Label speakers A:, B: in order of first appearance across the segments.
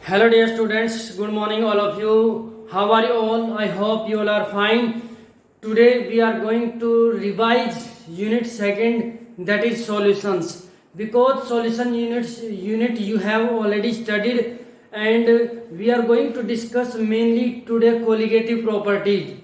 A: Hello dear students, good morning all of you. How are you all? I hope you all are fine. Today we are going to revise unit second, that is solutions. Because solution unit you have already studied, and we are going to discuss mainly today colligative properties.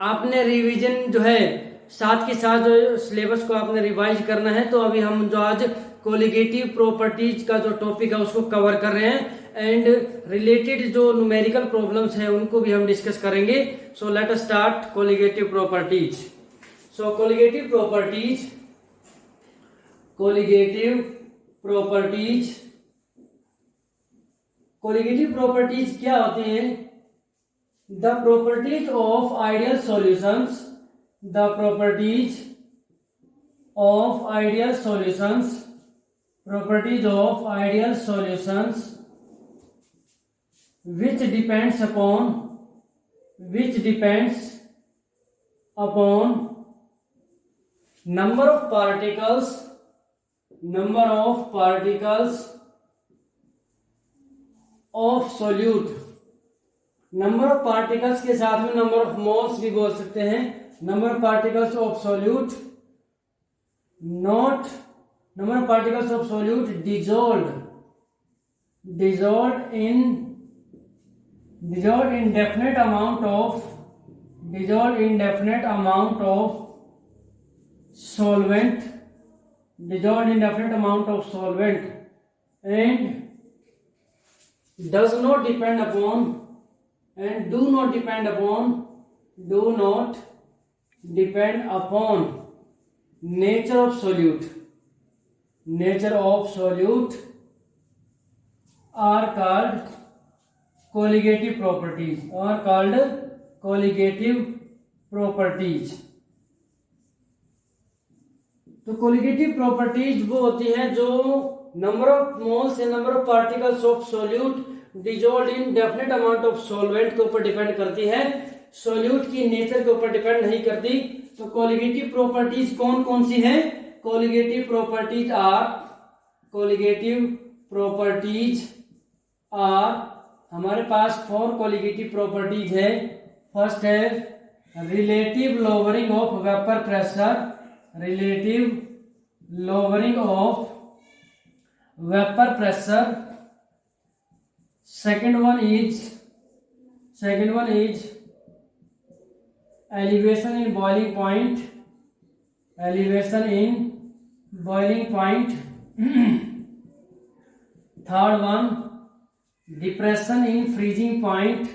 A: आपने revision जो है साथ के साथ जो syllabus को आपने revise करना है, तो अभी हम जो आज कोलिगेटिव प्रॉपर्टीज का जो टॉपिक है उसको कवर कर रहे हैं एंड रिलेटेड जो न्यूमेरिकल प्रॉब्लम्स हैं उनको भी हम डिस्कस करेंगे. So let us start colligative properties. So colligative properties क्या होते हैं? The properties of ideal solutions, which depends upon number of particles of solute. Number of particles के साथ में नंबर ऑफ मोल्स भी बोल सकते हैं. Number of particles of solute, not number of particles of solute dissolved in definite amount of solvent and do not depend upon nature of solute are called colligative properties. तो colligative properties वो होती हैं जो number of moles या number of particles of solute dissolve in definite amount of solvent के ऊपर depend करती है, सोल्यूट की नेचर के ऊपर डिपेंड नहीं करती. तो कोलिगेटिव प्रॉपर्टीज कौन कौन सी हैं? कोलिगेटिव प्रॉपर्टीज आर हमारे पास 4 कोलिगेटिव प्रॉपर्टीज है. फर्स्ट है relative lowering of vapour pressure. Second one is elevation in boiling point. Third one, depression in freezing point.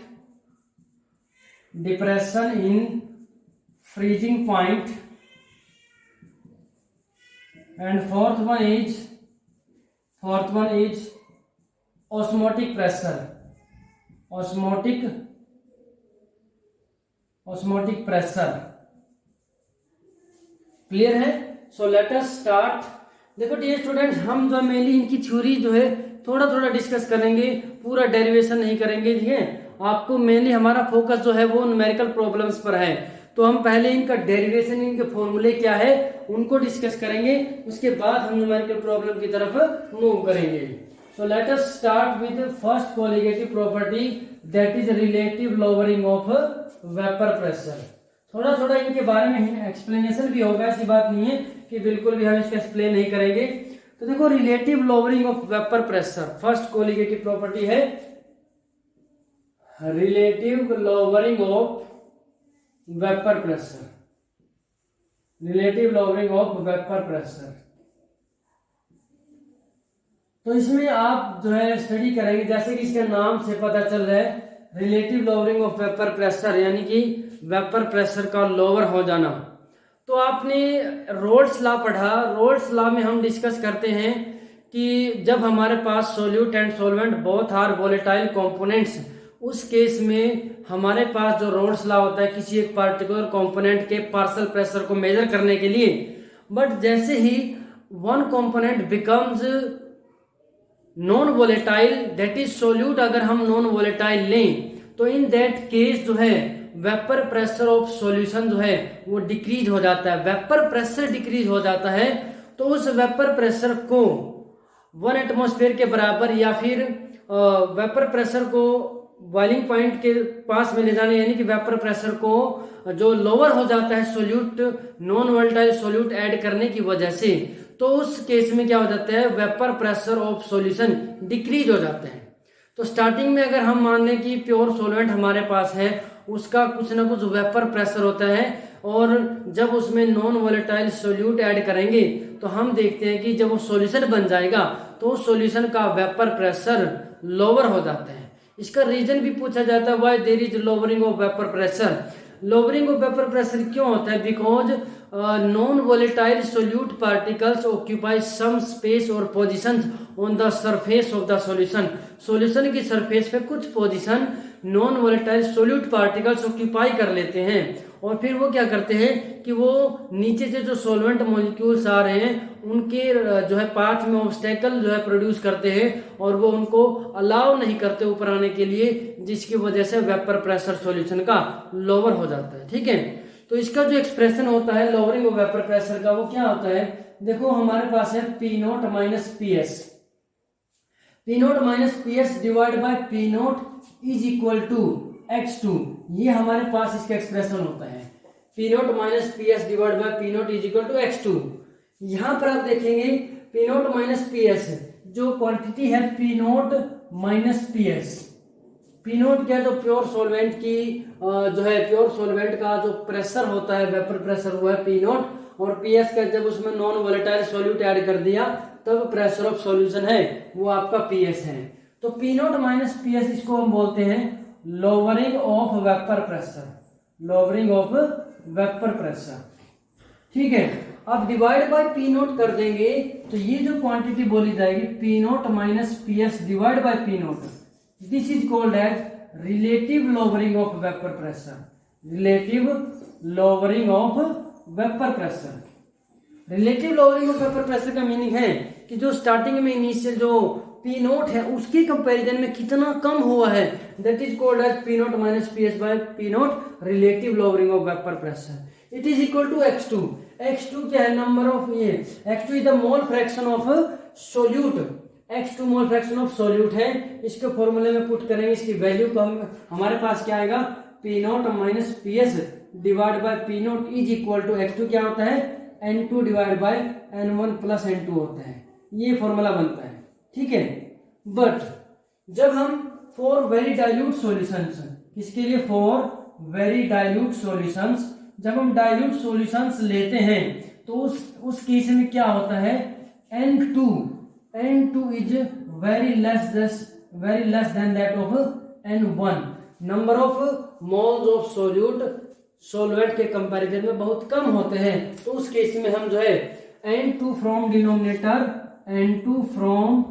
A: And fourth one is osmotic pressure. Clear है? So let us start. देखो dear students, हम जो mainly इनकी theory जो है थोड़ा थोड़ा discuss करेंगे, पूरा डेरिवेशन नहीं करेंगे. ठीक है, आपको मेनली हमारा फोकस जो है वो न्यूमेरिकल प्रॉब्लम्स पर है. तो हम पहले इनका डेरिवेशन, इनके फॉर्मूले क्या है उनको डिस्कस करेंगे, उसके बाद हम न्यूमेरिकल प्रॉब्लम की तरफ मूव करेंगे. So let us start with the first colligative property, that is relative lowering of vapor pressure. थोड़ा थोड़ा इनके बारे में एक्सप्लेनेशन भी होगा, ऐसी बात नहीं है कि बिल्कुल भी हम इसका एक्सप्लेन नहीं करेंगे. तो देखो, relative lowering of vapour pressure first colligative property है. Relative lowering of vapour pressure. तो इसमें आप जो है स्टडी करेंगे, जैसे कि इसके नाम से पता चल रहा है relative lowering of vapour pressure, यानी कि वेपर प्रेशर का लोअर हो जाना. तो आपने रोल्स लॉ पढ़ा. रोल्स लॉ में हम डिस्कस करते हैं कि जब हमारे पास solute and solvent both are volatile components, उस केस में हमारे पास जो रोल्स लॉ होता है किसी एक पार्टिकुलर कंपोनेंट के पार्शियल प्रेशर को मेजर करने के लिए. बट जैसे ही one component becomes non volatile, that is solute, अगर हम नॉन वोलेटाइल लें तो इन दैट केस जो है वेपर प्रेशर ऑफ सॉल्यूशन जो है वो डिक्रीज हो जाता है. वेपर प्रेशर डिक्रीज हो जाता है तो उस वेपर प्रेशर को 1 एटमॉस्फेयर के बराबर या फिर वेपर प्रेशर को बॉइलिंग पॉइंट के पास में ले जाने, यानी कि वेपर प्रेशर को जो लोअर हो जाता है solute, non volatile solute add करने की वजह से, तो उस केस में क्या हो जाता है, vapour pressure of solution decrease हो जाते हैं। तो स्टार्टिंग में अगर हम मान लें कि प्योर सॉल्वेंट हमारे पास है, उसका कुछ ना कुछ वेपर प्रेशर होता है, और जब उसमें नॉन वोलेटाइल सोल्यूट ऐड करेंगे तो हम देखते हैं कि जब वो सॉल्यूशन बन जाएगा तो उस सॉल्यूशन का वेपर प्रेशर लोअर हो जाता है। इसका रीजन भी पूछा जाता है, why there is lowering of vapour pressure. Lowering of vapour pressure क्यों होता है? Because non volatile solute particles occupy some space और positions on the surface of the solution. Solution की सरफेस पे कुछ position non volatile solute particles occupy कर लेते हैं, और फिर वो क्या करते हैं कि वो नीचे से जो सॉल्वेंट मॉलिक्यूल्स आ रहे हैं उनके जो है पाथ में ऑब्स्टेकल जो है प्रोड्यूस करते हैं, और वो उनको अलाउ नहीं करते ऊपर आने के लिए, जिसकी वजह से वेपर प्रेशर सॉल्यूशन का लोअर हो जाता है। ठीक है, तो इसका जो एक्सप्रेशन होता है लोअरिंग ऑफ वेपर प्रेशर का, वो क्या होता है? देखो हमारे पास है P naught minus P S. P naught minus P S divide by P naught is equal to x2। ये हमारे पास इसका एक्सप्रेशन होता है, P naught minus P S divide by P naught is equal to x2। यहां पर आप देखेंगे P naught minus P S, जो क्वांटिटी है P naught minus P S. P naught क्या, जो प्योर सॉल्वेंट की जो है प्योर सॉल्वेंट का जो प्रेशर होता है, वेपर प्रेशर, वो है पी नॉट, और पी एस का जब उसमें नॉन वोलेटाइल सॉल्यूट ऐड कर दिया तब प्रेशर ऑफ सॉल्यूशन है वो आपका पी एस है। तो P naught minus P S, इसको हम बोलते हैं lowering of vapour pressure, lowering of vapour pressure. ठीक है, अब डिवाइड बाय पी नॉट कर देंगे तो ये जो क्वांटिटी बोली जाएगी P naught minus P S divide by P naught, this is called as relative lowering of vapour pressure, relative lowering of vapour pressure. Relative lowering of vapour pressure का meaning है कि जो स्टार्टिंग में initial जो P note है उसके comparison में कितना कम हुआ है, that is called as P naught minus P S by P naught, relative lowering of vapour pressure. It is equal to x2। x2 क्या है? नंबर ऑफ, ये x2 is the mole fraction of solute, x2 mole fraction of solute है। इसके फॉर्मूले में put करेंगे, इसकी value को हमारे पास क्या आएगा, P naught minus P S divide by P naught is equal to x2 क्या होता है, n2 divide by n1 plus n2 होता है। ये फॉर्मूला बनता है। ठीक है, बट जब हम फॉर वेरी डाइल्यूट सॉल्यूशंस, किसके लिए? फॉर वेरी डाइल्यूट सॉल्यूशंस, जब हम डाइल्यूट सॉल्यूशंस लेते हैं तो उस केस में क्या होता है, n2 is very less than that of n1। Number of moles of solvent के कंपैरिजन में बहुत कम होते हैं, तो उस केस में हम जो है n2 from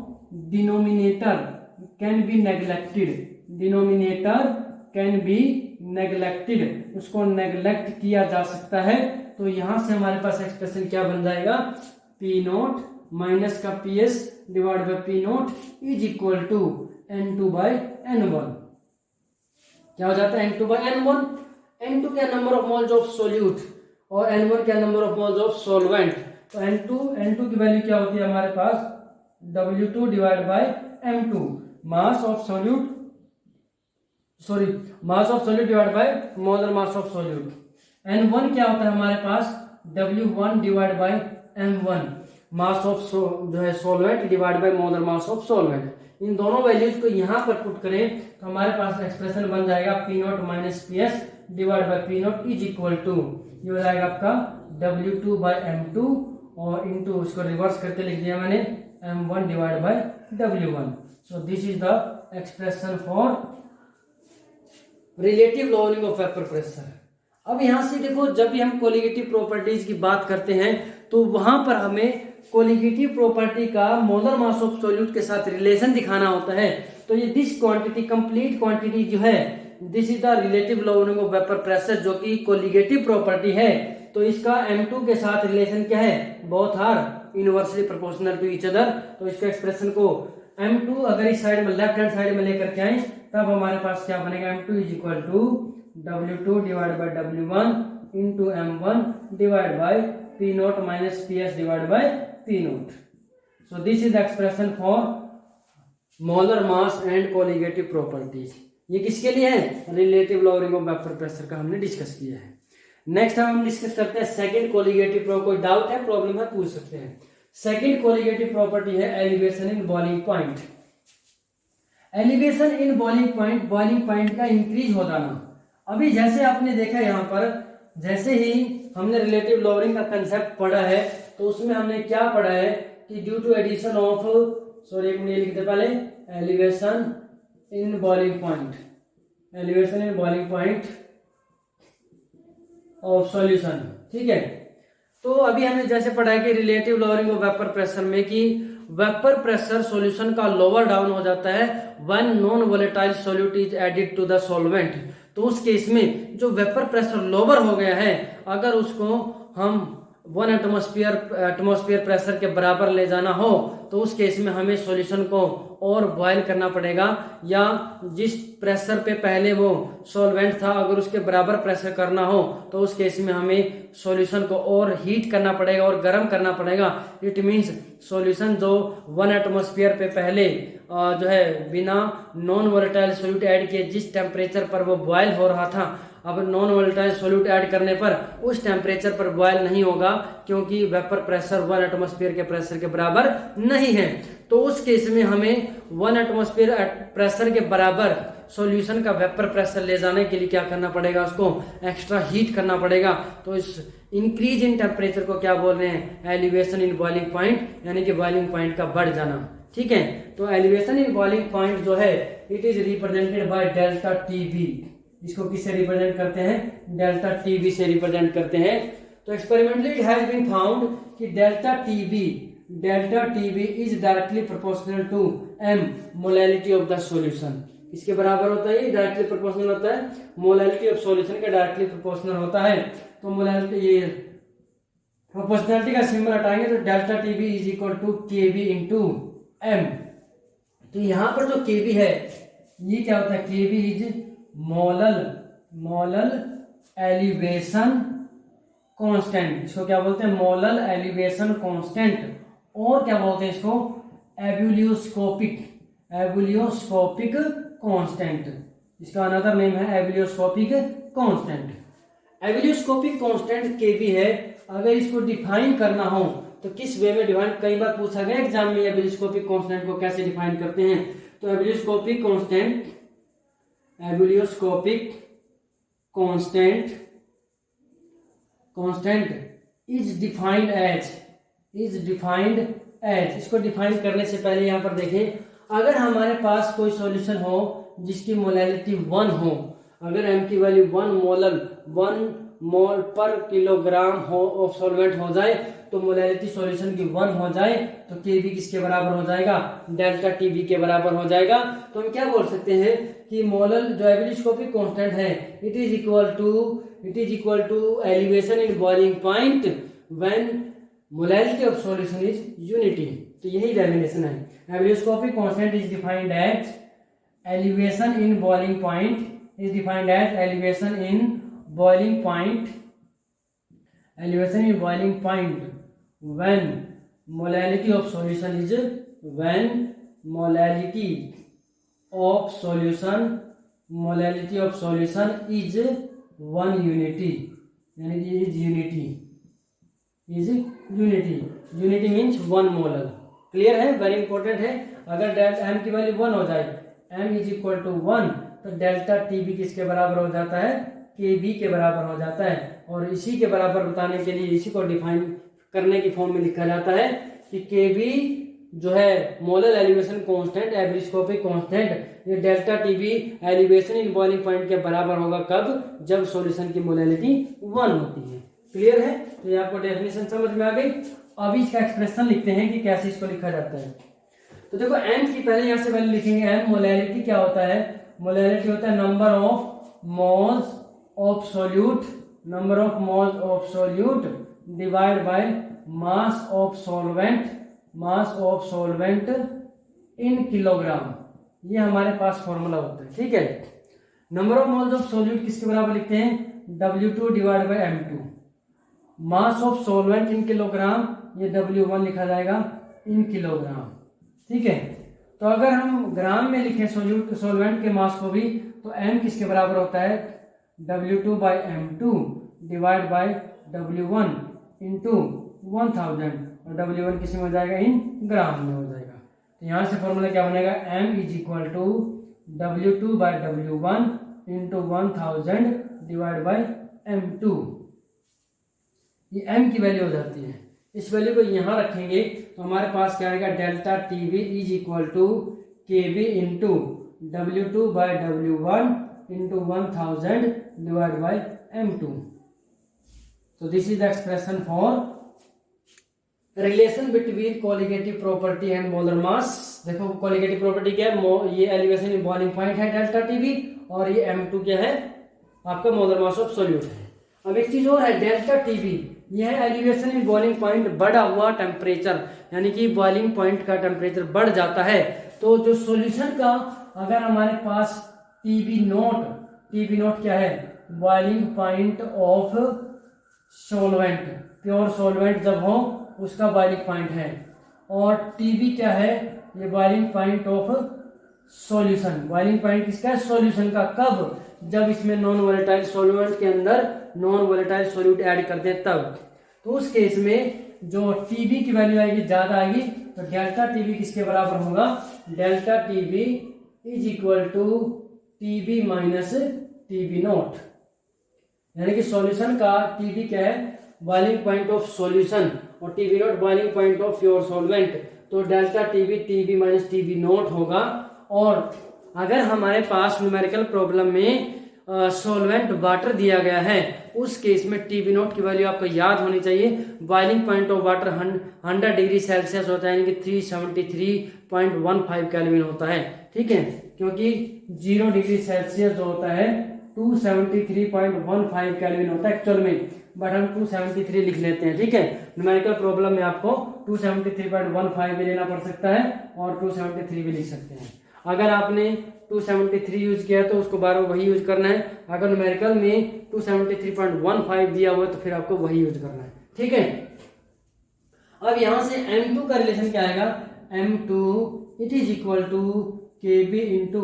A: denominator can be neglected, denominator can be neglected, उसको नेग्लेक्ट किया जा सकता है। तो यहां से हमारे पास एक्सप्रेशन क्या बन जाएगा, पी नोट माइनस का P S divide by P naught is equal to n2 by n1। क्या हो जाता है, n2 बाई n1। n2 क्या, number of moles of solute, और n1 क्या, number of moles of solvent. तो n2 की वैल्यू क्या होती है हमारे पास, W2 divide by M2, mass of solute, sorry mass of solute divide by molar mass of solute. N1 क्या होता है हमारे पास, W1 divide by M1, mass of जो है solvent divide by molar mass of solvent. इन दोनों values को यहां पर पुट करें तो हमारे पास एक्सप्रेशन बन जाएगा P naught minus P S divide by P naught is equal to, ये हो जाएगा आपका W2 बाय M2, और इंटू उसको रिवर्स करके लिख दिया मैंने M1 divide by W1। So this is the expression for relative lowering of vapour pressure. अब यहां से देखो, जब भी हम कोलिगेटिव प्रॉपर्टीज की बात करते हैं तो वहां पर हमें कोलिगेटिव प्रॉपर्टी का मोलर मास ऑफ सॉल्यूट के साथ रिलेशन दिखाना होता है। तो ये दिस क्वांटिटी, कंप्लीट क्वांटिटी जो है, this is the relative lowering of vapour pressure, जो कि कोलिगेटिव प्रॉपर्टी है। तो इसका M2 के साथ रिलेशन क्या है, both are inversely proportional to each other. तो इसके एक्सप्रेशन को M2 अगर इस साइड में लेफ्ट हैंड साइड में लेकर के आए तब हमारे पास क्या बनेगा, M2 is equal to W2 divide by W1 into M1 divide by P naught minus PS divide by P naught. So this is the expression for molar mass and colligative properties, ये किसके लिए है? Relative lowering of vapour pressure का हमने discuss किया है। Next हम discuss करते हैं सेकंड कोलिगेटिव कोई डाउट है, प्रॉब्लम है, पूछ सकते हैं। सेकंड कोलिगेटिव प्रॉपर्टी है elevation in boiling point. Elevation in boiling point का इंक्रीज हो जाना। अभी जैसे आपने देखा यहाँ पर, जैसे ही हमने रिलेटिव लॉवरिंग का कंसेप्ट पढ़ा है तो उसमें हमने क्या पढ़ा है कि due to addition of, sorry एक मिनट लिखते पहले, elevation in boiling point, elevation in boiling point of solution, ठीक है। तो अभी हमने जैसे पढ़ा है कि relative lowering of vapour pressure में कि वेपर प्रेशर सॉल्यूशन का लोअर डाउन हो जाता है when non volatile solute is added to the solvent. तो उस केस में जो वेपर प्रेशर लोअर हो गया है, अगर उसको हम 1 एटमॉस्फेयर प्रेशर के बराबर ले जाना हो तो उस केस में हमें सॉल्यूशन को और बॉयल करना पड़ेगा, या जिस प्रेशर पे पहले वो सॉल्वेंट था अगर उसके बराबर प्रेशर करना हो तो उस केस में हमें सॉल्यूशन को और हीट करना पड़ेगा और गर्म करना पड़ेगा। इट मींस सॉल्यूशन जो 1 एटमॉस्फेयर पे पहले जो है बिना नॉन वोलेटाइल सॉल्यूट ऐड किए जिस टेम्परेचर पर वो बॉयल हो रहा था, अब नॉन वोलेटाइल सॉल्यूट ऐड करने पर उस टेम्परेचर पर बॉयल नहीं होगा, क्योंकि वेपर प्रेशर 1 एटमॉस्फेयर के प्रेशर के बराबर नहीं है। तो उस केस में हमें 1 एटमॉस्फेयर प्रेशर के बराबर सॉल्यूशन का वेपर प्रेशर ले जाने के लिए क्या करना पड़ेगा? उसको एक्स्ट्रा हीट करना पड़ेगा। तो इस इंक्रीज इन टेम्परेचर को क्या बोल रहे हैं? एलिवेशन इन बॉइलिंग पॉइंट, यानी कि बॉइलिंग पॉइंट का बढ़ जाना, ठीक है। तो एलिवेशन इन बॉइलिंग पॉइंट जो है it is represented by delta TB. इसको किससे रिप्रेजेंट करते हैं? डेल्टा टीबी से रिप्रेजेंट करते हैं। तो experimentally it has been found कि delta TB is directly proportional to m molality of the solution. इसके बराबर होता है, ये डायरेक्टली प्रोपोर्शनल होता है, मोलैलिटी ऑफ सॉल्यूशन के डायरेक्टली प्रोपोर्शनल होता है। तो मोलैलिटी, ये प्रोपोर्शनलिटी का सिंबल हटाएंगे तो delta TB is equal to KB into m। तो यहाँ पर जो केबी है ये क्या होता है? केबी इज मोलल एलिवेशन कांस्टेंट। इसको क्या बोलते हैं? Molal elevation constant. और क्या बोलते हैं इसको? Ebullioscopic constant. इसका अनदर नेम है एबुलियोस्कोपिक कांस्टेंट। एबुलियोस्कोपिक कांस्टेंट केबी है। अगर इसको डिफाइन करना हो तो किस वे में डिफाइन, कई बार पूछा गया एग्जाम में एबुलियोस्कोपिक कांस्टेंट को कैसे डिफाइन करते हैं? तो ebullioscopic constant is defined as, इसको डिफाइन करने से पहले यहाँ पर देखें, अगर हमारे पास कोई सॉल्यूशन हो जिसकी मोलैलिटी 1 हो, अगर m की वैल्यू 1 मोल पर किलोग्राम हो ऑफ सॉल्वेंट हो जाए, तो मोलैलिटी सॉल्यूशन की 1 हो जाए तो केबी किसके बराबर हो जाएगा? डेल्टा टीबी के बराबर हो जाएगा। तो हम क्या बोल सकते हैं कि मोलल जो एबुलियोस्कोपिक कांस्टेंट है it is equal to elevation in boiling point when molality of solution is unity. तो यही डेफिनेशन है। Ebullioscopic constant is defined as elevation in boiling point when molality of solution is 1 unity, यानी कि is unity means 1 molar. Clear है? Very important है। अगर m की value 1 हो जाए, m इज इक्वल टू 1, तो डेल्टा टीबी किसके बराबर हो जाता है? केबी के बराबर हो जाता है। और इसी के बराबर बताने के लिए इसी को डिफाइन करने की फॉर्म में लिखा जाता है कि केबी जो है molar elevation constant, ebullioscopic constant, ये delta TB elevation in boiling point के बराबर होगा कब? जब सॉल्यूशन की मोलैलिटी 1 होती है। क्लियर है? तो ये आपको डेफिनेशन समझ में आ गई। अभी इसका एक्सप्रेशन लिखते हैं कि कैसे इसको लिखा जाता है। तो देखो m की पहले यहाँ से वैल्यू लिखेंगे। m मोलैलिटी क्या होता है? मोलैलिटी होता है number of moles of solute divide by mass of solvent in kilogram. ये हमारे पास फॉर्मूला होता है, ठीक है। Number of moles of solute किसके बराबर लिखते हैं? W2 divide by M2। Mass of solvent in kilogram, ये W1 लिखा जाएगा इन किलोग्राम, ठीक है। तो अगर हम ग्राम में लिखें सॉल्वेंट के मास को भी, तो m किसके बराबर होता है, W2/m2 divide by W1 into 1000, और W1 किस में हो जाएगा, इन ग्राम में हो जाएगा। तो यहाँ से फॉर्मूला क्या बनेगा, m is equal to W2/W1 into 1000 divide by m2। ये m की वैल्यू हो जाती है। इस वैल्यू को यहाँ रखेंगे तो हमारे पास क्या आएगा, delta TB is equal to KB into W2/W1 into 1000 divide by m2। So this is the expression for relation between colligative property and molar mass। देखो colligative property क्या है, ये एलिवेशन इन बॉइलिंग पॉइंट है delta TV, और ये m2 क्या है, आपका मोलर मास ऑफ सॉल्यूट है। अब एक चीज और है, डेल्टा टीवी यह है एलिवेशन इन बॉइलिंग पॉइंट, बढ़ा हुआ टेम्परेचर, यानी कि बॉइलिंग पॉइंट का टेम्परेचर बढ़ जाता है। तो जो सॉल्यूशन का अगर हमारे पास टीबी नोट क्या है, boiling point of solvent, pure solvent जब हो उसका बॉइलिंग पॉइंट है, और टीबी क्या है, ये boiling point of solution. Boiling point किसका है, सॉल्यूशन का। कब, जब इसमें नॉन वोलेटाइल सॉल्वेंट के अंदर नॉन वोलेटाइल सॉल्यूट ऐड करते हैं तब। तो उस केस में जो टीबी की वैल्यू आएगी ज्यादा आएगी, तो डेल्टा टीबी किसके बराबर होगा, delta TB is equal to Tb minus Tb naught, यानी कि सॉल्यूशन का टीबी क्या है, बॉइलिंग पॉइंट ऑफ सॉल्यूशन, और Tb naught boiling point of pure solvent. तो delta Tb minus Tb naught होगा। और अगर हमारे पास न्यूमेरिकल प्रॉब्लम में सॉल्वेंट वाटर दिया गया है, उस केस में टीबी नोट की वैल्यू आपको याद होनी चाहिए। Boiling point of water 100 degree Celsius होता है, यानी कि 373.15 केल्विन होता है, ठीक है, क्योंकि 0 डिग्री सेल्सियस जो होता है 273.15 केल्विन होता है एक्चुअल में, बट हम 273 लिख लेते हैं, ठीक है। न्यूमेरिकल प्रॉब्लम में आपको 273.15 भी लेना पड़ सकता है और 273 भी लिख सकते हैं। अगर आपने 273 यूज किया है तो उसको बार बार वही यूज करना है। अगर न्यूमेरिकल में 273.15 दिया हुआ है तो फिर आपको वही यूज करना है, ठीक है। अब यहां से M2 का रिलेशन क्या आएगा, M2 it is equal to KB into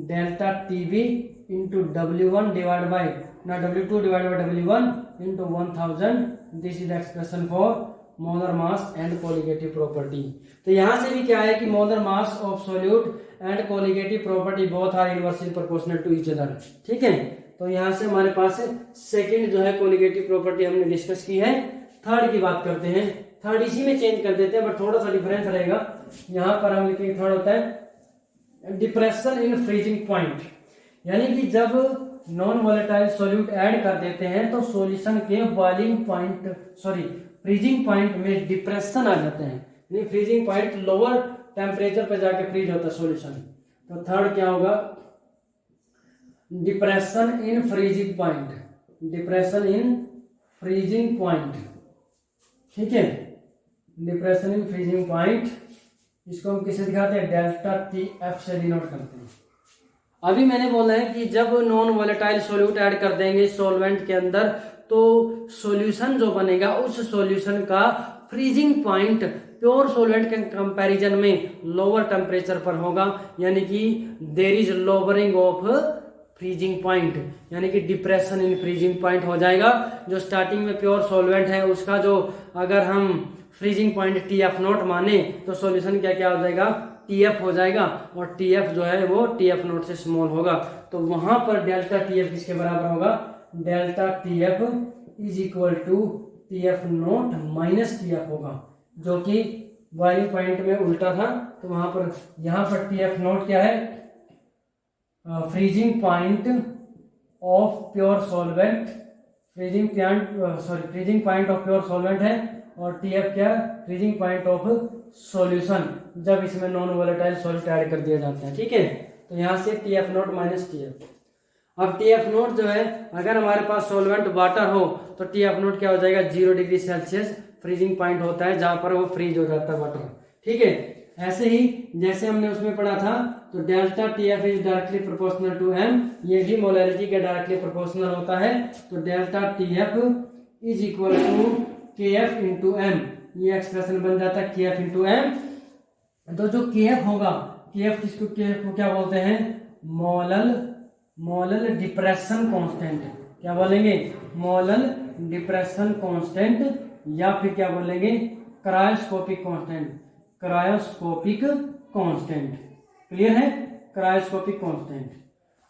A: delta TB into W1 divide by W2 divide by W1 into 1000। This is expression for molar mass and colligative property. तो यहां से भी क्या है कि molar mass of solute and colligative property both are inversely proportional to each other, ठीक है। तो यहां से हमारे पास सेकंड जो है कोलिगेटिव प्रॉपर्टी हमने डिस्कस की है। थर्ड की बात करते हैं, थर्ड इसी में चेंज कर देते हैं बट थोड़ा सा डिफरेंस रहेगा। यहां पर हम लिखेंगे, थर्ड होता है डिप्रेशन इन फ्रीजिंग पॉइंट, यानी कि जब नॉन वोलेटाइल सॉल्यूट ऐड कर देते हैं तो सॉल्यूशन के बॉइलिंग पॉइंट फ्रीजिंग पॉइंट में डिप्रेशन आ जाते हैं, यानी फ्रीजिंग पॉइंट लोअर टेम्परेचर पर जाके फ्रीज होता है सॉल्यूशन। तो थर्ड क्या होगा, depression in freezing point, depression in freezing point, ठीक है, डिप्रेशन इन फ्रीजिंग पॉइंट। इसको हम किसे दिखाते हैं, डेल्टा टी एफ से डिनोट करते हैं। अभी मैंने बोला है कि जब नॉन वोलेटाइल सॉल्यूट ऐड कर देंगे सॉल्वेंट के अंदर तो सॉल्यूशन जो बनेगा उस सॉल्यूशन का फ्रीजिंग पॉइंट प्योर सॉल्वेंट के कंपैरिजन में लोअर टेम्परेचर पर होगा, यानी कि there is lowering of freezing point, यानी कि डिप्रेशन इन फ्रीजिंग पॉइंट हो जाएगा। जो स्टार्टिंग में प्योर सॉल्वेंट है उसका जो अगर हम फ्रीजिंग पॉइंट TF नोट माने तो सॉल्यूशन क्या क्या हो जाएगा, TF हो जाएगा, और TF जो है वो TF नोट से स्मॉल होगा। तो वहां पर डेल्टा TF किसके बराबर होगा, delta TF is equal to TF naught minus TF होगा, जो कि बॉइलिंग पॉइंट में उल्टा था। तो वहां पर यहां पर TF नोट क्या है, freezing point of pure solvent, freezing point of pure solvent है, और TF क्या, फ्रीजिंग पॉइंट ऑफ सॉल्यूशन जब इसमें नॉन वोलेटाइल सॉल्यूट ऐड कर दिया जाता है, ठीक है। तो यहां से TF नोट माइनस TF। अब TF नोट जो है अगर हमारे पास सॉल्वेंट वाटर हो तो TF नोट क्या हो जाएगा, 0 डिग्री सेल्सियस फ्रीजिंग पॉइंट होता है जहां पर वो फ्रीज हो जाता है वाटर, ठीक है। ऐसे ही जैसे हमने उसमें पढ़ा था तो delta TF is directly proportional to M, ये भी मोलैरिटी के डायरेक्टली प्रोपोर्शनल होता है। तो delta TF is equal to KF into M, ये एक्सप्रेशन बन जाता है KF इंटू M। तो जो KF होगा, KF को क्या बोलते हैं, मोलल डिप्रेशन कांस्टेंट। क्या बोलेंगे, मोलल डिप्रेशन कांस्टेंट, या फिर क्या बोलेंगे, cryoscopic constant, cryoscopic constant. Clear है, क्रायोस्कोपिक कांस्टेंट।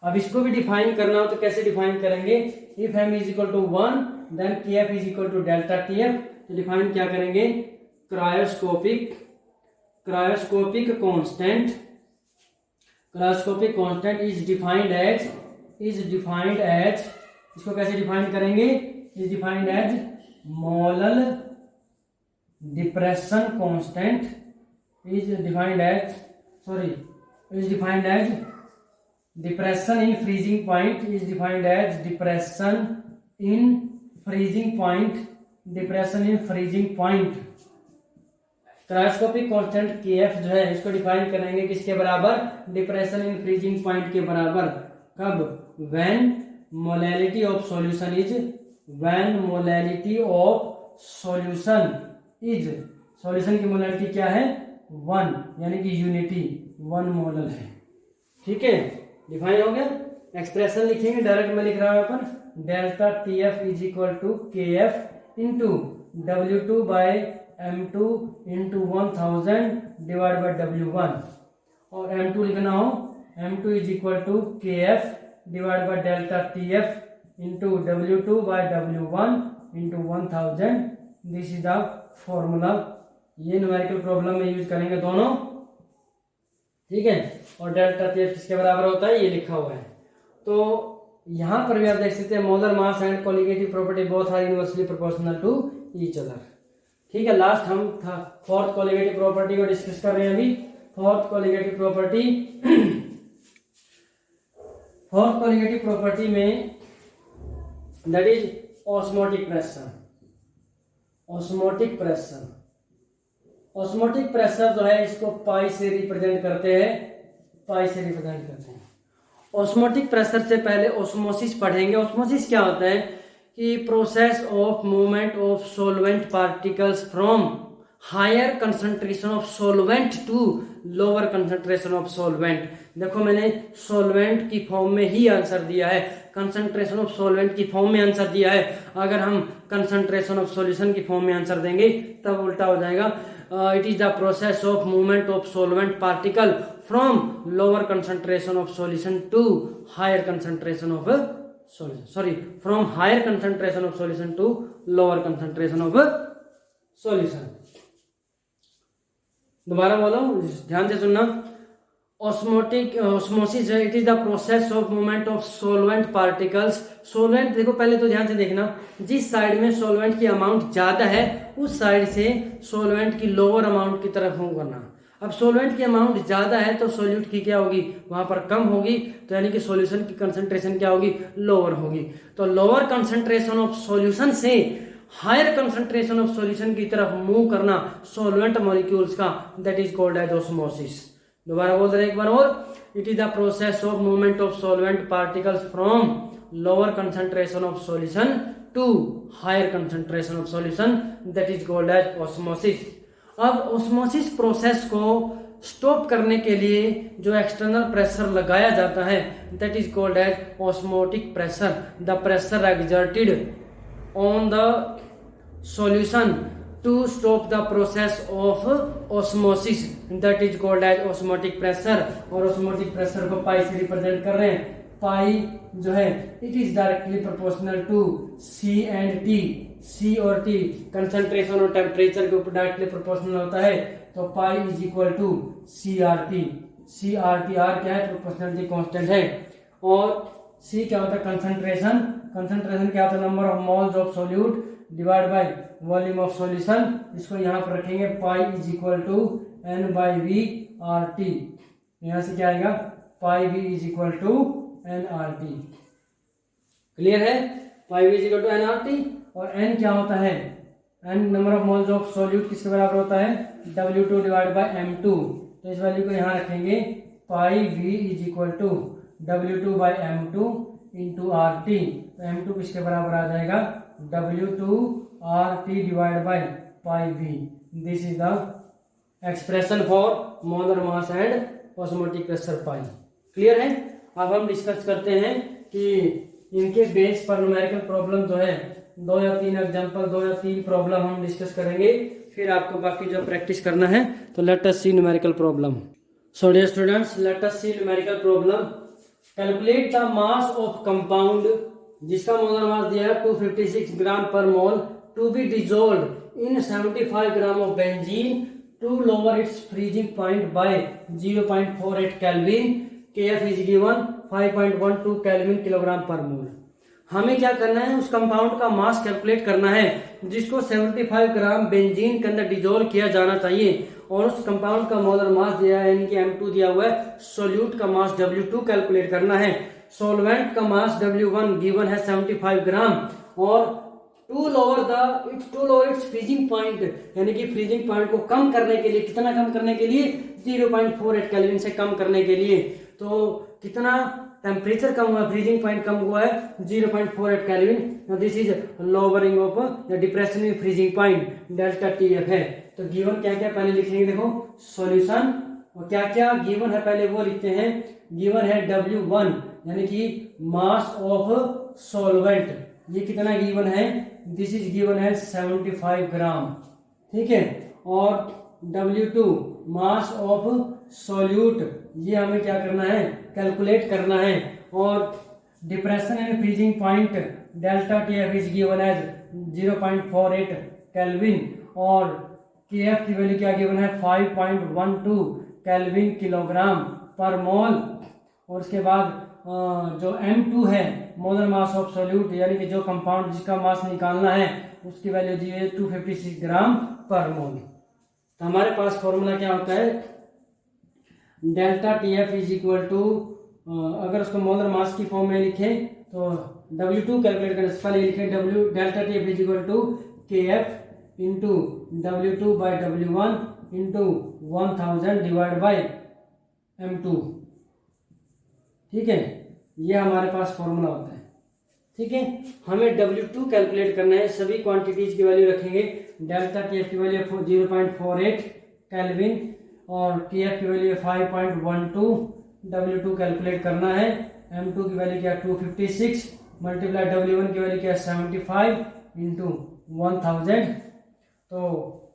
A: अब इसको भी डिफाइन करना हो तो कैसे डिफाइन करेंगे, if m is equal to 1 then KF is equal to delta TF। तो डिफाइन क्या करेंगे, cryoscopic constant is defined as, इसको कैसे डिफाइन करेंगे, is defined as molal depression constant is defined as depression in freezing point is defined as depression in freezing point। Cryoscopic constant KF जो है इसको define करेंगे किसके बराबर, डिप्रेशन इन फ्रीजिंग पॉइंट के बराबर। कब, when molality of solution is solution की मोलैलिटी क्या है, 1, यानी कि यूनिटी 1 मोलल है। ठीक है, डिफाइन हो गया। एक्सप्रेशन लिखेंगे, डायरेक्ट में लिख रहा हूं यहाँ पर, delta TF is equal to KF into W2 by M2 into 1000 divide by W1, और M2 लिखना हो, M2 is equal to KF divide by delta TF into W2 by W1 into 1000। This is the formula. ये numerical problem में use करेंगे दोनों। ठीक है, और डेल्टा TF किसके बराबर होता है, ये लिखा हुआ है। तो यहां पर भी आप देख सकते हैं molar mass and colligative property both are inversely proportional to each other. ठीक है, लास्ट हम फोर्थ कोलिगेटिव प्रॉपर्टी को डिस्कस कर रहे हैं अभी। फोर्थ कोलिगेटिव प्रॉपर्टी में दैट इज ऑस्मोटिक प्रेशर जो है इसको पाई से रिप्रेजेंट करते हैं। ऑस्मोटिक प्रेशर से पहले ऑस्मोसिस पढ़ेंगे। ऑस्मोसिस क्या होता है कि process of movement of solvent particles from higher concentration of solvent to lower concentration of solvent. देखो मैंने सॉल्वेंट की फॉर्म में ही आंसर दिया है, कंसंट्रेशन ऑफ सॉल्वेंट की फॉर्म में आंसर दिया है। अगर हम कंसंट्रेशन ऑफ सॉल्यूशन की फॉर्म में आंसर देंगे तब उल्टा हो जाएगा। It is the process of movement of solvent particle from lower concentration of solution to higher concentration of from higher concentration of solution to lower concentration of solution. दोबारा बोलो, ध्यान से सुनना। Osmosis it is the process of movement of solvent particles. Solvent देखो पहले तो ध्यान से देखना, जिस साइड में सॉल्वेंट की अमाउंट ज्यादा है उस साइड से सॉल्वेंट की लोअर अमाउंट की तरफ मूव करना। अब सॉल्वेंट की अमाउंट ज्यादा है तो सॉल्यूट की क्या होगी, वहां पर कम होगी, तो यानी कि सॉल्यूशन की कंसंट्रेशन क्या होगी, लोअर होगी। तो लोअर कंसंट्रेशन ऑफ सॉल्यूशन से हायर कंसंट्रेशन ऑफ सॉल्यूशन की तरफ मूव करना सॉल्वेंट मॉलिक्यूल्स का, that is called as osmosis. दोबारा बोल रहे हैं एक बार और, it is the process of movement of solvent particles from lower concentration of solution to higher concentration of solution, that is called as osmosis. अब osmosis process को stop करने के लिए जो एक्सटर्नल प्रेशर लगाया जाता है that is called as osmotic pressure. The pressure exerted on the solution to stop the process of osmosis that is called as osmotic pressure. और ऑस्मोटिक प्रेशर को पाई से रिप्रेजेंट कर रहे हैं। पाई जो है it is directly proportional to C and T। C और T concentration और टेम्परेचर के ऊपर डायरेक्टली प्रोपोर्शनल होता है, तो pi is equal to CRT। R क्या है, प्रोपोर्शनलिटी कांस्टेंट है। और C क्या होता है, कंसंट्रेशन। कंसंट्रेशन क्या होता है, number of moles of solute divide by volume of solution. इसको यहाँ पर रखेंगे, पाई इज इक्वल टू N/V/RT। यहाँ से क्या आएगा, pi V is equal to NRT। Clear है, pi V is equal to NRT। और N क्या होता है, N number of moles of solute किसके बराबर होता है, W2 डिवाइड बाय M2। तो इस वैल्यू को यहाँ रखेंगे, pi V is equal to W2 by M2 into RT। तो M2 किसके बराबर आ जाएगा, W2 RT divide by pi V। This is the expression for molar mass and osmotic pressure pi. Clear है। अब हम डिस्कस करते हैं कि इनके बेस पर न्यूमेरिकल प्रॉब्लम जो है 2 या 3 एग्जांपल, 2 या 3 प्रॉब्लम हम डिस्कस करेंगे, फिर आपको बाकी जो प्रैक्टिस करना है। तो let us see numerical problem. So dear students, let us see numerical problem. Calculate the mass of compound जिसका मोलर मास दिया है 256 gram per mole to be dissolve in 75 gram of benzene to lower its freezing point by 0.48 kelvin. Kf is given 5.12 kelvin kilogram per mole. हमें क्या करना है, उस compound का mass calculate करना है जिसको 75 ग्राम बेंजीन के अंदर डिजोल्व किया जाना चाहिए, और उस कंपाउंड का मोलर मास दिया है यानी कि M2 दिया हुआ है। सोल्यूट का मास W2 कैलकुलेट करना है। सॉल्वेंट का मास W1 गिवन है 75 ग्राम, और to lower its freezing point यानी कि फ्रीजिंग पॉइंट को कम करने के लिए, कितना कम करने के लिए, 0.48 केल्विन से कम करने के लिए। तो कितना टेम्परेचर कम हुआ, फ्रीजिंग पॉइंट कम हुआ है 0.48 kelvin. This is lowering of the depression in freezing point, delta TF है। तो गिवन क्या क्या पहले लिखेंगे, देखो सॉल्यूशन, और क्या क्या गिवन है पहले वो लिखते हैं। गिवन है W1 यानी कि मास ऑफ सॉल्वेंट, ये कितना गिवन है, दिस इज गिवन है 75 ग्राम, ठीक है। और W2 मास ऑफ सॉल्यूट, ये हमें क्या करना है, कैलकुलेट करना है। और depression in freezing point delta TF is given as 0.48 kelvin, और KF की वैल्यू क्या गिवन है 5.12 केल्विन किलोग्राम पर मोल। और उसके बाद जो M2 है मोलर मास ऑफ सोल्यूट यानी कि जो कंपाउंड जिसका मास निकालना है उसकी वैल्यू दी है 256 ग्राम पर मोल। तो हमारे पास फॉर्मूला क्या होता है, delta TF is equal to, अगर उसको मोलर मास की फॉर्म में लिखे तो W2 कैलकुलेट करने से पहले लिखे delta TF is equal to KF into W2 by W1 into 1000 divide by M2, ठीक है। ये हमारे पास फॉर्मूला होता है, ठीक है। हमें W2 कैलकुलेट करना है, सभी क्वांटिटीज की वैल्यू रखेंगे। डेल्टा TF की वैल्यू 0.48 केल्विन और KF की वैल्यू 5.12, W2 कैलकुलेट करना है। M2 की वैल्यू क्या 256 मल्टीप्लाई W1 की वैल्यू क्या 75 इंटू 1000। तो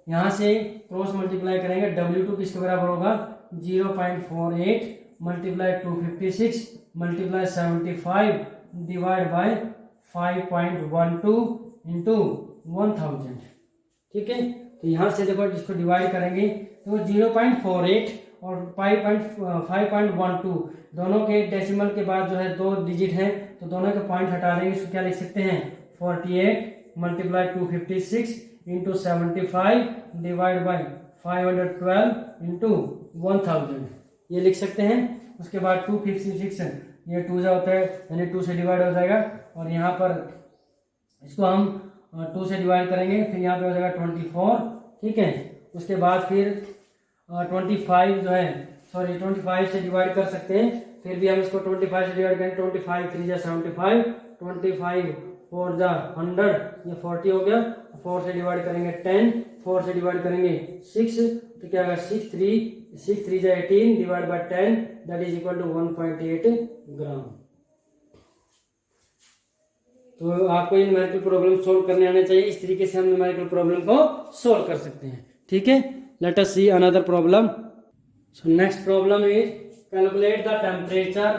A: यहाँ से क्रॉस मल्टीप्लाई करेंगे, W2 किसके बराबर होगा 0.48 multiply 256 multiply 75 divide by 5.12 into 1000, ठीक है। तो यहाँ से देखो इसको डिवाइड करेंगे तो 0.48 और 5.12 दोनों के डेसिमल के बाद जो है 2 डिजिट है, तो दोनों के पॉइंट हटा देंगे। इसको क्या लिख सकते हैं 48 multiply 256 into 75 divide by 512 into 1000, ये लिख सकते हैं। उसके बाद 256 ये 2 जा होता है यानी 2 से डिवाइड हो जाएगा, और यहाँ पर इसको हम 2 से डिवाइड करेंगे, फिर यहाँ पे हो जाएगा 24, ठीक है। उसके बाद फिर 25 जो है 25 से डिवाइड कर सकते हैं, फिर भी हम इसको 25 से डिवाइड करेंगे। 25 3 जा 75, 25 4 जा 100, ये 40 हो गया। 4 से डिवाइड करेंगे 10, 4 से डिवाइड करेंगे 6, तो क्या होगा 6 3 जा 18 divide by 10 that is equal to 1.8 gram. तो आपको ये न्यूमेरिकल प्रॉब्लम सोल्व करने आने चाहिए। इस तरीके से हम न्यूमेरिकल प्रॉब्लम को सोल्व कर सकते हैं, ठीक है। Late us see another problem. So next problem is calculate the temperature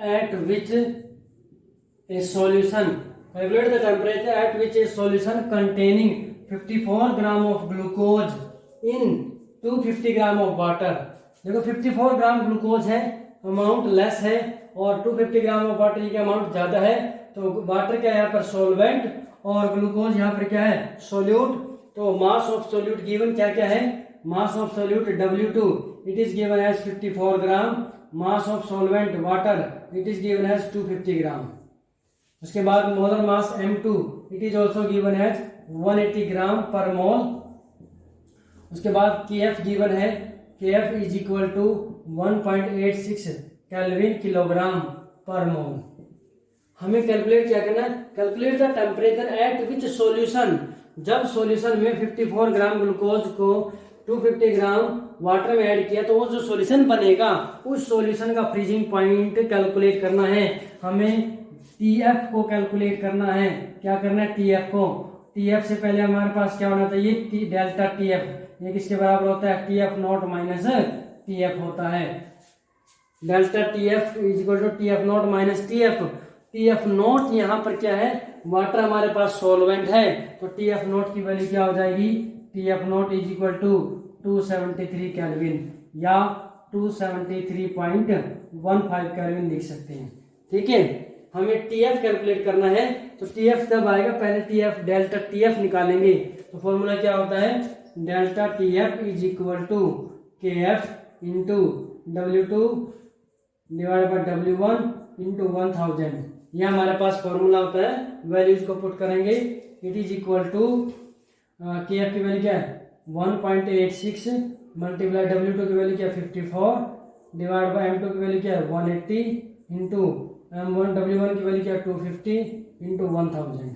A: at which A solution Calculate the temperature at which a solution containing 54 gram of glucose in 250 gram of water। देखो 54 gram glucose है, amount less है, और 250 gram of water की amount ज्यादा है। तो water क्या है यहाँ पर सॉल्वेंट, और ग्लूकोज यहाँ पर क्या है सोल्यूट। तो मास ऑफ सोल्यूट गिवन क्या क्या है, mass of solute W2 it is given as 54 gram, mass of solvent water it is given as 250 gram. उसके बाद molar mass M2 it is also given as 180 gram per mole. उसके बाद KF given है, KF is equal to 1.86 kelvin kilogram per mole. हमें calculate क्या करना है, calculate the temperature at which solution, जब सॉल्यूशन में 54 ग्राम ग्लूकोज को 250 ग्राम वाटर में ऐड किया तो वो जो सॉल्यूशन बनेगा उस सॉल्यूशन का फ्रीजिंग पॉइंट कैलकुलेट करना है। हमें टीएफ को कैलकुलेट करना है। क्या करना है? टीएफ को। टीएफ से पहले हमारे पास क्या होना चाहिए? Delta TF. ये किसके बराबर होता है? टीएफ नॉट माइनस टीएफ होता है। Delta TF is equal to TF naught minus TF. TF naught यहाँ पर क्या है? वाटर हमारे पास सॉल्वेंट है, तो टीएफ नॉट की वैल्यू क्या हो जाएगी? TF naught is equal to 273 kelvin या 273.15 केल्विन लिख सकते हैं। ठीक है, हमें टीएफ कैलकुलेट करना है, तो टीएफ तब आएगा, पहले टीएफ डेल्टा टीएफ निकालेंगे। तो फॉर्मूला क्या होता है? Delta TF is equal to KF into W2 divide by W1 into 1000। यह हमारे पास फॉर्मूला होता है। वैल्यूज को पुट करेंगे। It is equal to KF की वैल्यू क्या है? 1.86 मल्टीप्लाई W2 की वैल्यू क्या है? 54 डिवाइड बाय M2 की वैल्यू क्या है? 180 इंटू M1 W1 की वैल्यू क्या है? 250 इंटू 1000।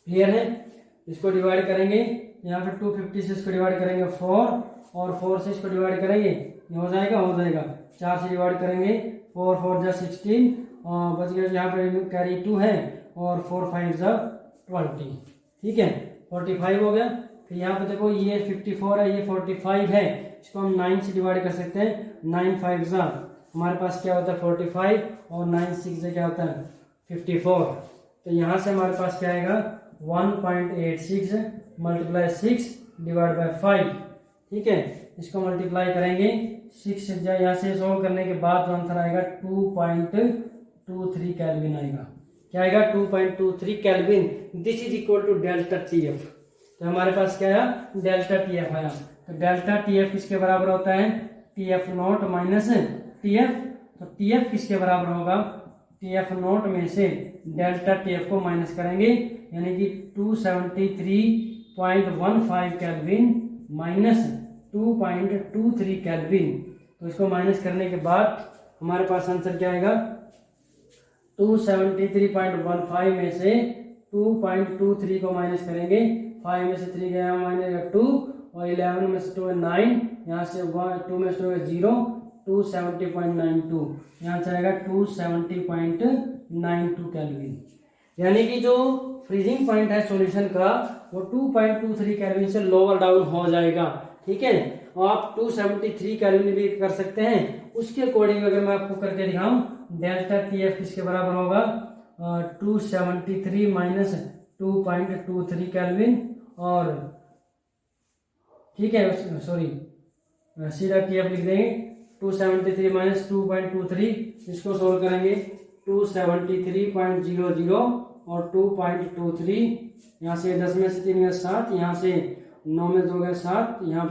A: क्लियर है? इसको डिवाइड करेंगे, यहाँ पे 250 से इसको डिवाइड करेंगे 4 और 4 से इसको डिवाइड करेंगे, ये हो जाएगा 4 से डिवाइड करेंगे 4 4 जा 16 और बच गया यहाँ पे कैरी 2 है और 4 5 जा 20। ठीक है, 45 हो गया। फिर यहाँ पे देखो ये 54 है, ये 45 है, इसको हम 9 से डिवाइड कर सकते हैं। 9 5 जा हमारे पास क्या होता है? 45 और 9 6 से क्या होता है? 54। तो यहाँ से हमारे पास क्या आएगा? 1.86 मल्टीप्लाई 6 डिवाइड बाय 5। ठीक है, इसको मल्टीप्लाई करेंगे 6 यहाँ से सॉल्व करने के बाद जो आंसर आएगा 2.23 केल्विन आएगा। क्या आएगा? 2.23 kelvin. This is equal to delta TF. तो हमारे पास क्या आया? डेल्टा टीएफ आया। तो डेल्टा टीएफ किसके बराबर होता है? TF naught minus TF. तो टीएफ किसके बराबर होगा? टीएफ नॉट में से डेल्टा टीएफ को माइनस करेंगे, यानी कि 273.15 केल्विन माइनस 2.23 केल्विन। तो इसको माइनस करने के बाद हमारे पास आंसर क्या आएगा? 273.15 में से 2.23 को माइनस करेंगे, 5 में से 3 गया माइनस 2 और 11 में से 2 है 9, यहाँ से 2 में से 2 है 0, 270.92, यहाँ से आएगा 270.92 केल्विन। यानी कि जो फ्रीजिंग पॉइंट है सॉल्यूशन का वो 2.23 केल्विन से लोअर डाउन हो जाएगा। ठीक है, और आप 273 केल्विन भी कर सकते हैं। उसके अकॉर्डिंग अगर मैं आपको करके दिखाऊं, डेल्टा टीएफ किसके बराबर होगा? 273 माइनस 2.23 केल्विन, और ठीक है सॉरी सीधा टीएफ लिख देंगे 273 माइनस 2.23। इसको सोल्व करेंगे 273.00 और 2.23। यहाँ से 10 में से 3 गया 7, यहाँ से 9 में 2 गया 7, यहाँ